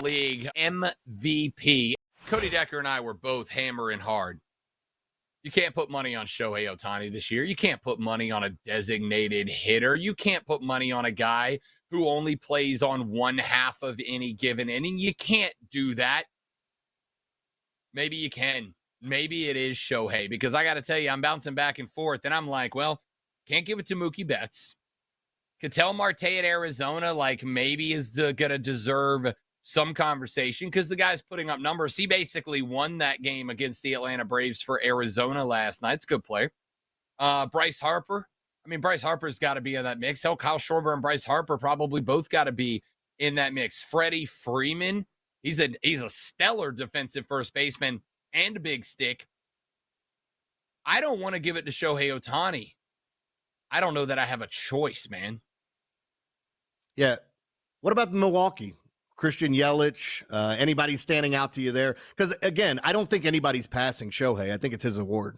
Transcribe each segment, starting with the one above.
League MVP. Cody Decker and I were both hammering hard. You can't put money on Shohei Ohtani this year. You can't put money on a designated hitter. You can't put money on a guy who only plays on one half of any given inning. You can't do that. Maybe you can. Maybe it is Shohei, because I got to tell you, I'm bouncing back and forth, and I'm like, well, can't give it to Mookie Betts. Ketel Marte at Arizona, like, maybe is going to deserve some conversation because the guy's putting up numbers. He basically won that game against the Atlanta Braves for Arizona last night. It's a good player. Bryce Harper. I mean, Bryce Harper's got to be in that mix. Hell, Kyle Schwarber and Bryce Harper probably both got to be in that mix. Freddie Freeman. He's a stellar defensive first baseman and a big stick. I don't want to give it to Shohei Ohtani. I don't know that I have a choice, man. Yeah. What about Milwaukee? Christian Yelich, anybody standing out to you there? Because, again, I don't think anybody's passing Shohei. I think it's his award.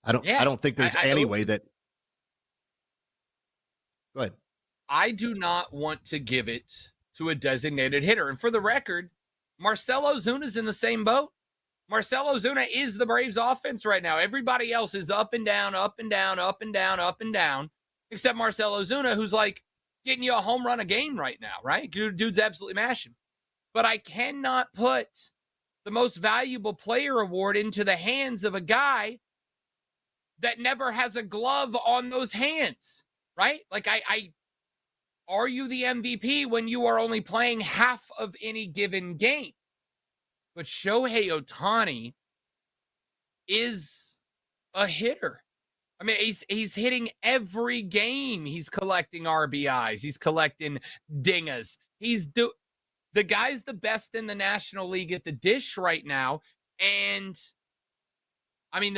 I don't think there's any way that. Go ahead. I do not want to give it to a designated hitter. And for the record, Marcell Ozuna's in the same boat. Marcell Ozuna is the Braves offense right now. Everybody else is up and down, up and down, up and down, up and down, except Marcell Ozuna, who's like getting you a home run a game right now, right? Dude's absolutely mashing. But I cannot put the most valuable player award into the hands of a guy that never has a glove on those hands, right? Like, are you the MVP when you are only playing half of any given game? But Shohei Ohtani is a hitter. I mean, he's hitting every game. He's collecting RBIs. He's collecting dingas. The guy's the best in the National League at the dish right now. And I mean,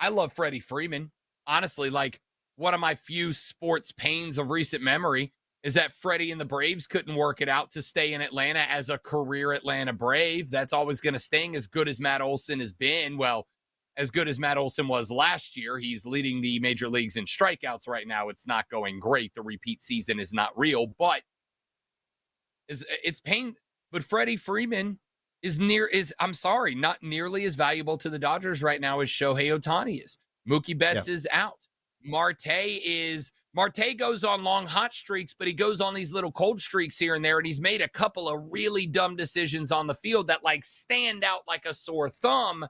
I love Freddie Freeman. Honestly, like, one of my few sports pains of recent memory is that Freddie and the Braves couldn't work it out to stay in Atlanta as a career Atlanta Brave. That's always going to sting. As good as Matt Olson has been, well, as good as Matt Olson was last year, he's leading the major leagues in strikeouts right now. It's not going great. The repeat season is not real, but it's pain. But Freddie Freeman I'm sorry, not nearly as valuable to the Dodgers right now as Shohei Ohtani is. Mookie Betts is out. Marte goes on long hot streaks, but he goes on these little cold streaks here and there, and he's made a couple of really dumb decisions on the field that, like, stand out like a sore thumb.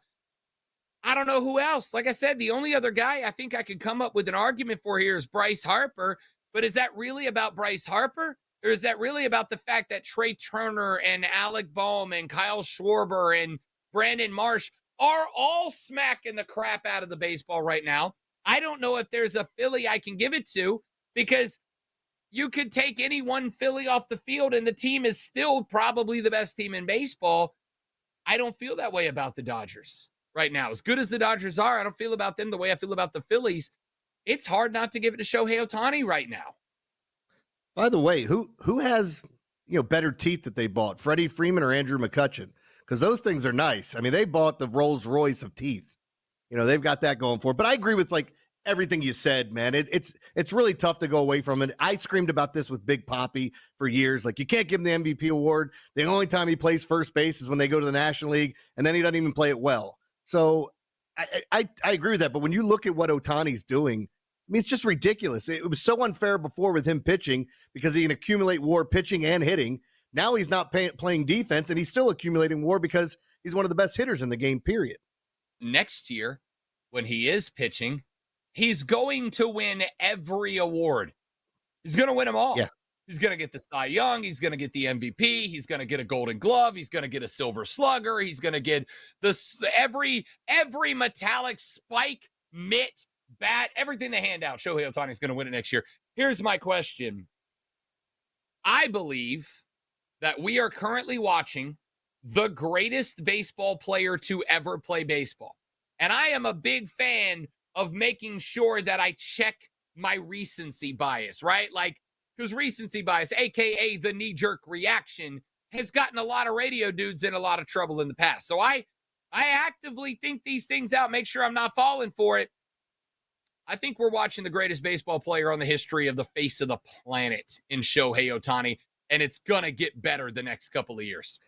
I don't know who else. Like I said, the only other guy I think I could come up with an argument for here is Bryce Harper, but is that really about Bryce Harper? Or is that really about the fact that Trey Turner and Alec Bohm and Kyle Schwarber and Brandon Marsh are all smacking the crap out of the baseball right now? I don't know if there's a Philly I can give it to, because you could take any one Philly off the field and the team is still probably the best team in baseball. I don't feel that way about the Dodgers right now. As good as the Dodgers are, I don't feel about them the way I feel about the Phillies. It's hard not to give it to Shohei Ohtani right now. By the way, who has better teeth that they bought, Freddie Freeman or Andrew McCutchen? Because those things are nice. I mean, they bought the Rolls Royce of teeth. They've got that going for it. But I agree with everything you said, man. It's really tough to go away from it. I screamed about this with Big Papi for years. Like, you can't give him the MVP award. The only time he plays first base is when they go to the National League, and then he doesn't even play it well. So I agree with that. But when you look at what Ohtani's doing, I mean, it's just ridiculous. It was so unfair before with him pitching because he can accumulate WAR pitching and hitting. Now he's not playing defense, and he's still accumulating WAR because he's one of the best hitters in the game, period. Next year, when he is pitching, he's going to win every award. He's going to win them all. Yeah. He's going to get the Cy Young. He's going to get the MVP. He's going to get a Golden Glove. He's going to get a Silver Slugger. He's going to get every metallic spike, mitt, bat, everything they hand out. Shohei Ohtani is going to win it next year. Here's my question. I believe that we are currently watching the greatest baseball player to ever play baseball. And I am a big fan of making sure that I check my recency bias, right? Like, because recency bias, aka the knee-jerk reaction, has gotten a lot of radio dudes in a lot of trouble in the past. So I actively think these things out, make sure I'm not falling for it. I think we're watching the greatest baseball player on the history of the face of the planet in Shohei Ohtani. and it's going to get better the next couple of years.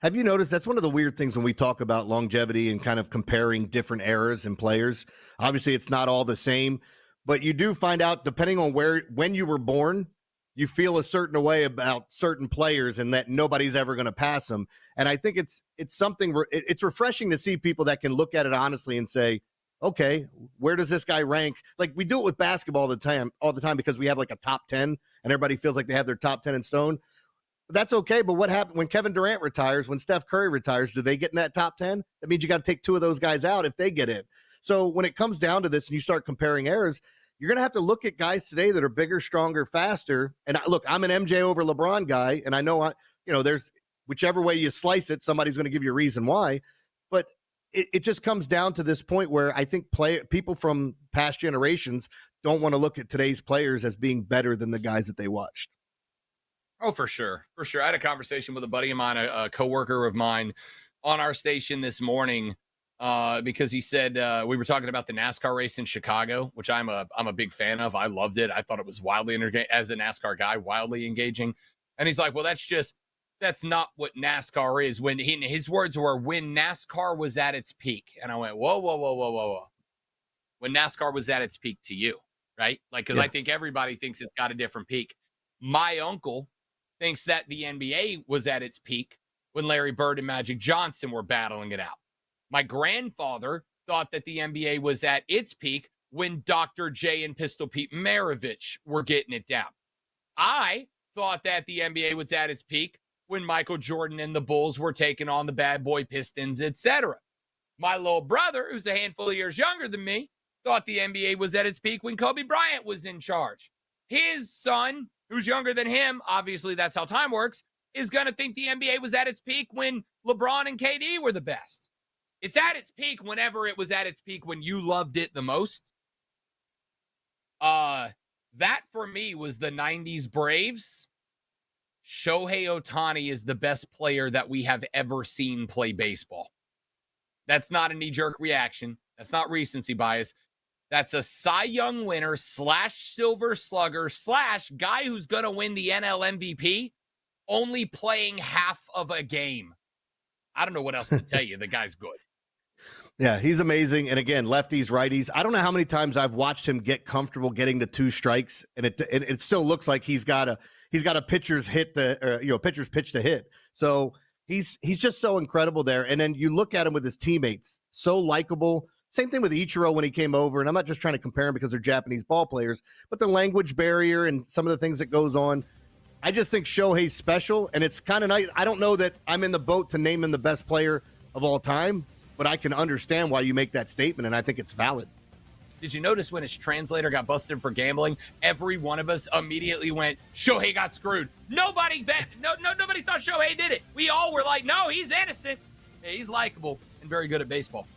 Have you noticed that's one of the weird things when we talk about longevity and kind of comparing different eras and players? Obviously, it's not all the same, but you do find out depending on when you were born, you feel a certain way about certain players and that nobody's ever going to pass them. And I think it's something it's refreshing to see people that can look at it honestly and say, okay, where does this guy rank? Like we do it with basketball all the time because we have like a top 10 and everybody feels like they have their top 10 in stone. That's okay, but what happened when Kevin Durant retires, when Steph Curry retires, do they get in that top 10? That means you got to take 2 of those guys out if they get in. So when it comes down to this and you start comparing eras, you're going to have to look at guys today that are bigger, stronger, faster. And look, I'm an MJ over LeBron guy, and I know there's whichever way you slice it, somebody's going to give you a reason why. But it just comes down to this point where I think people from past generations don't want to look at today's players as being better than the guys that they watched. Oh, for sure. For sure. I had a conversation with a buddy of mine, a coworker of mine on our station this morning because he said we were talking about the NASCAR race in Chicago, which I'm a big fan of. I loved it. I thought it was wildly engaging as a NASCAR guy, wildly engaging. And he's like, well, that's not what NASCAR is. When his words were, when NASCAR was at its peak. And I went, whoa. When NASCAR was at its peak to you, right? Like, because I think everybody thinks it's got a different peak. My uncle thinks that the NBA was at its peak when Larry Bird and Magic Johnson were battling it out. My grandfather thought that the NBA was at its peak when Dr. J and Pistol Pete Maravich were getting it down. I thought that the NBA was at its peak when Michael Jordan and the Bulls were taking on the bad boy Pistons, etc. My little brother, who's a handful of years younger than me, thought the NBA was at its peak when Kobe Bryant was in charge. His son, who's younger than him, obviously that's how time works, is going to think the NBA was at its peak when LeBron and KD were the best. It's at its peak whenever it was at its peak when you loved it the most. That for me was the 90s Braves. Shohei Ohtani is the best player that we have ever seen play baseball. That's not a knee-jerk reaction. That's not recency bias. That's a Cy Young winner / Silver Slugger / guy who's going to win the NL MVP only playing half of a game. I don't know what else to tell you. The guy's good. Yeah, he's amazing. And again, lefties, righties. I don't know how many times I've watched him get comfortable getting to 2 strikes, and it still looks like he's got a pitcher's pitcher's pitch to hit. So he's just so incredible there. And then you look at him with his teammates, so likable. Same thing with Ichiro when he came over, and I'm not just trying to compare him because they're Japanese ball players, but the language barrier and some of the things that goes on. I just think Shohei's special, and it's kind of nice. I don't know that I'm in the boat to name him the best player of all time, but I can understand why you make that statement, and I think it's valid. Did you notice when his translator got busted for gambling, every one of us immediately went, Shohei got screwed. Nobody thought Shohei did it. We all were like, no, he's innocent. Yeah, he's likable and very good at baseball.